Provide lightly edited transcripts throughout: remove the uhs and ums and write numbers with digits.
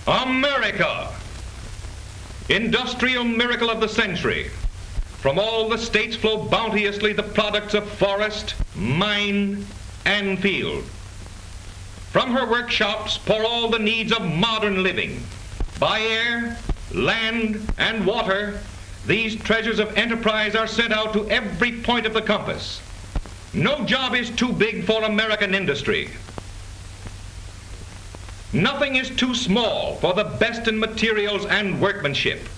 America, industrial miracle of the century. From all the states flow bounteously the products of forest, mine, and field. From her workshops pour all the needs of modern living. By air, land, and water, these treasures of enterprise are sent out to every point of the compass. No job is too big for American industry. Nothing is too small for the best in materials and workmanship.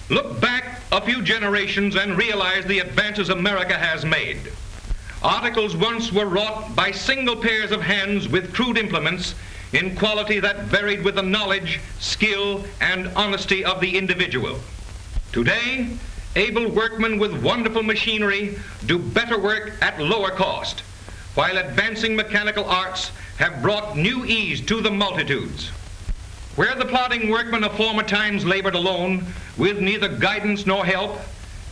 Look back a few generations and realize the advances America has made. Articles once were wrought by single pairs of hands with crude implements in quality that varied with the knowledge, skill, and honesty of the individual. Today, able workmen with wonderful machinery do better work at lower cost, while advancing mechanical arts have brought new ease to the multitudes. Where the plodding workmen of former times labored alone, with neither guidance nor help,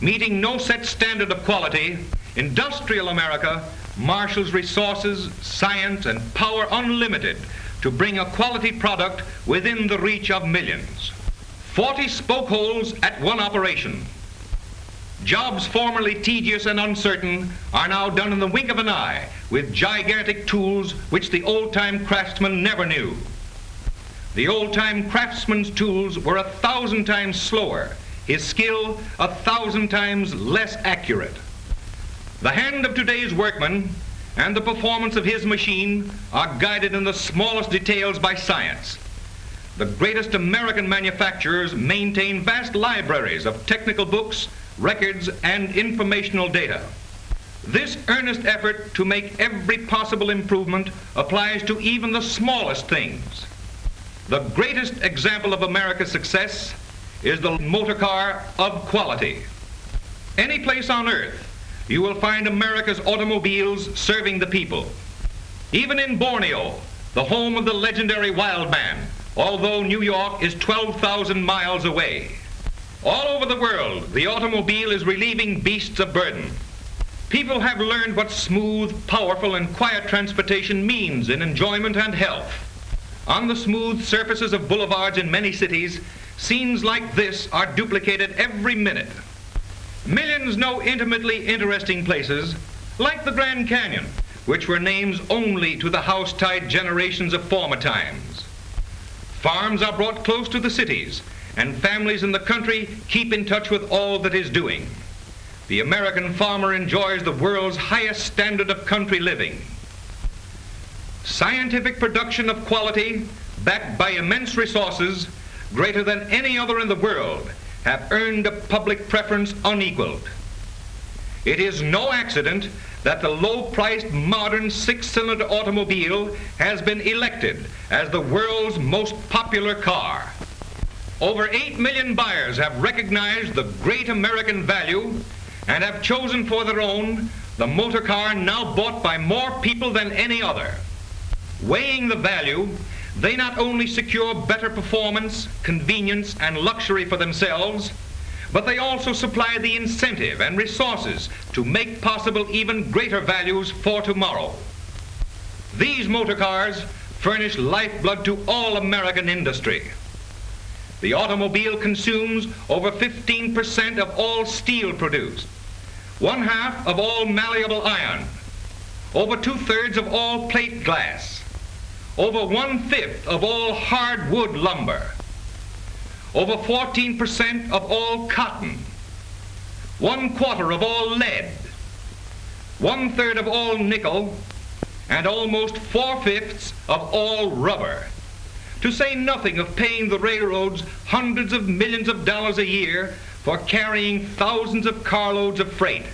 meeting no set standard of quality, industrial America marshals resources, science, and power unlimited to bring a quality product within the reach of millions. 40 spoke holes at one operation. Jobs formerly tedious and uncertain are now done in the wink of an eye with gigantic tools which the old-time craftsman never knew. The old-time craftsman's tools were 1,000 times slower, his skill 1,000 times less accurate. The hand of today's workman and the performance of his machine are guided in the smallest details by science. The greatest American manufacturers maintain vast libraries of technical books, records, and informational data. This earnest effort to make every possible improvement applies to even the smallest things. The greatest example of America's success is the motor car of quality. Any place on earth, you will find America's automobiles serving the people. Even in Borneo, the home of the legendary wild man, although New York is 12,000 miles away. All over the world, the automobile is relieving beasts of burden. People have learned what smooth, powerful, and quiet transportation means in enjoyment and health. On the smooth surfaces of boulevards in many cities, scenes like this are duplicated every minute. Millions know intimately interesting places, like the Grand Canyon, which were names only to the house-tied generations of former times. Farms are brought close to the cities, and families in the country keep in touch with all that is doing. The American farmer enjoys the world's highest standard of country living. Scientific production of quality, backed by immense resources, greater than any other in the world, have earned a public preference unequaled. It is no accident that the low-priced modern six-cylinder automobile has been elected as the world's most popular car. Over 8 million buyers have recognized the great American value and have chosen for their own the motor car now bought by more people than any other. Weighing the value, they not only secure better performance, convenience, and luxury for themselves, but they also supply the incentive and resources to make possible even greater values for tomorrow. These motor cars furnish lifeblood to all American industry. The automobile consumes over 15% of all steel produced, 1/2 of all malleable iron, over 2/3 of all plate glass, over 1/5 of all hardwood lumber, over 14% of all cotton, 1/4 of all lead, 1/3 of all nickel, and almost 4/5 of all rubber. To say nothing of paying the railroads hundreds of millions of dollars a year for carrying thousands of carloads of freight.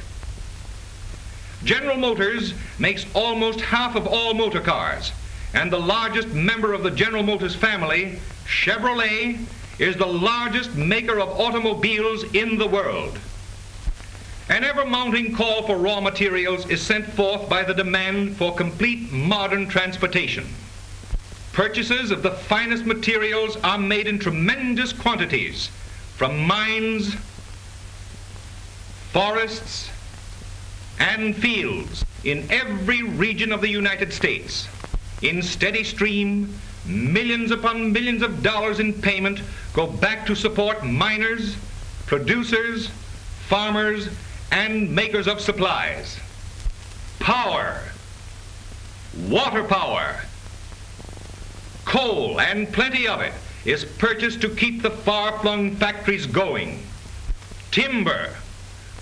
General Motors makes almost half of all motor cars, and the largest member of the General Motors family, Chevrolet, is the largest maker of automobiles in the world. An ever-mounting call for raw materials is sent forth by the demand for complete modern transportation. Purchases of the finest materials are made in tremendous quantities from mines, forests, and fields in every region of the United States. In steady stream, millions upon millions of dollars in payment go back to support miners, producers, farmers, and makers of supplies. Power, water power, coal, and plenty of it is purchased to keep the far-flung factories going. Timber,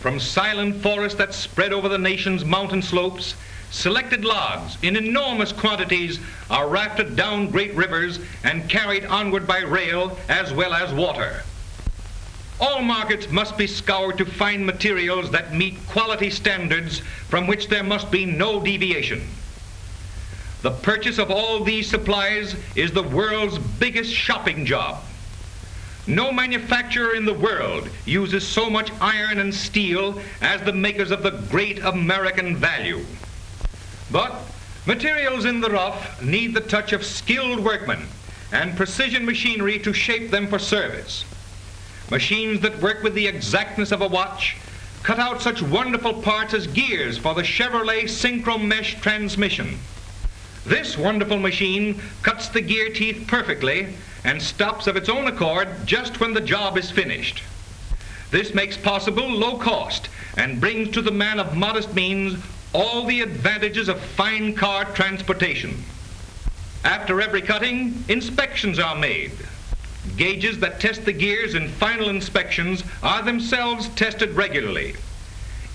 from silent forests that spread over the nation's mountain slopes, selected logs in enormous quantities are rafted down great rivers and carried onward by rail as well as water. All markets must be scoured to find materials that meet quality standards from which there must be no deviation. The purchase of all these supplies is the world's biggest shopping job. No manufacturer in the world uses so much iron and steel as the makers of the great American value. But materials in the rough need the touch of skilled workmen and precision machinery to shape them for service. Machines that work with the exactness of a watch cut out such wonderful parts as gears for the Chevrolet Synchro Mesh transmission. This wonderful machine cuts the gear teeth perfectly and stops of its own accord just when the job is finished. This makes possible low cost and brings to the man of modest means all the advantages of fine car transportation. After every cutting, inspections are made. Gauges that test the gears in final inspections are themselves tested regularly.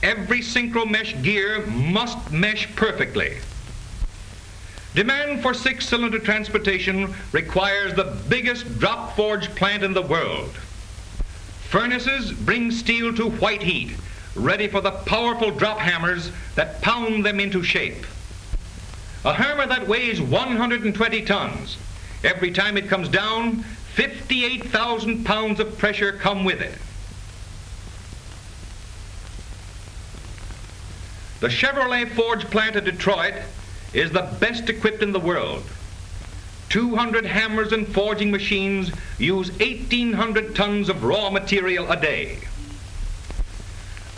Every synchro mesh gear must mesh perfectly. Demand for six-cylinder transportation requires the biggest drop forge plant in the world. Furnaces bring steel to white heat, ready for the powerful drop hammers that pound them into shape. A hammer that weighs 120 tons. Every time it comes down, 58,000 pounds of pressure come with it. The Chevrolet forge plant at Detroit is the best equipped in the world. 200 hammers and forging machines use 1,800 tons of raw material a day.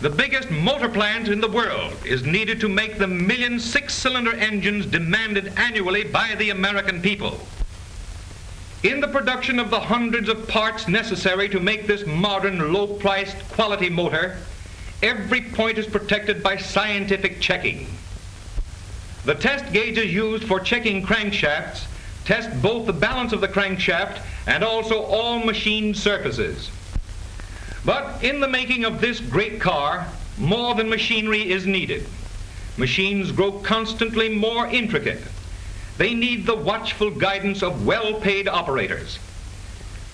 The biggest motor plant in the world is needed to make the million six-cylinder engines demanded annually by the American people. In the production of the hundreds of parts necessary to make this modern, low-priced, quality motor, every point is protected by scientific checking. The test gauges used for checking crankshafts test both the balance of the crankshaft and also all machined surfaces. But in the making of this great car, more than machinery is needed. Machines grow constantly more intricate. They need the watchful guidance of well-paid operators.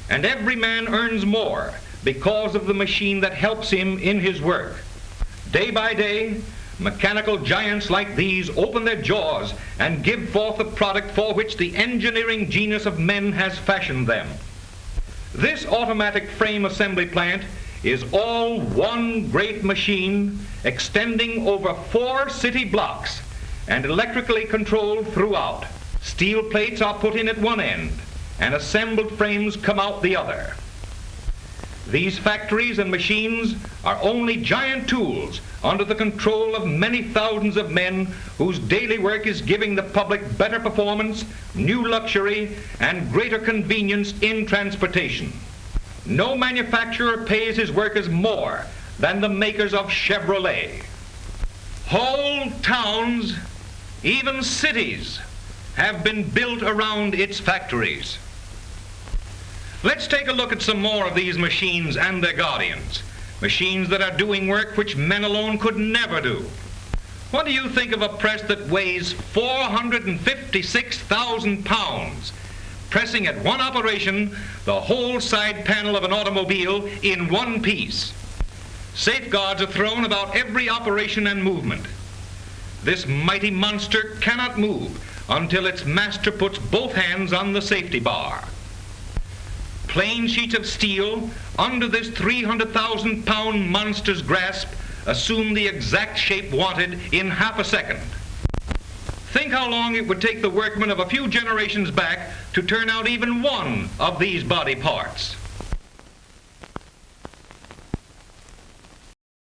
And every man earns more because of the machine that helps him in his work. Day by day, mechanical giants like these open their jaws and give forth the product for which the engineering genius of men has fashioned them. This automatic frame assembly plant is all one great machine extending over 4 city blocks and electrically controlled throughout. Steel plates are put in at one end and assembled frames come out the other. These factories and machines are only giant tools under the control of many thousands of men whose daily work is giving the public better performance, new luxury, and greater convenience in transportation. No manufacturer pays his workers more than the makers of Chevrolet. Whole towns, even cities, have been built around its factories. Let's take a look at some more of these machines and their guardians. Machines that are doing work which men alone could never do. What do you think of a press that weighs 456,000 pounds, pressing at one operation the whole side panel of an automobile in one piece? Safeguards are thrown about every operation and movement. This mighty monster cannot move until its master puts both hands on the safety bar. Plain sheets of steel under this 300,000 pound monster's grasp assume the exact shape wanted in half a second. Think how long it would take the workmen of a few generations back to turn out even one of these body parts.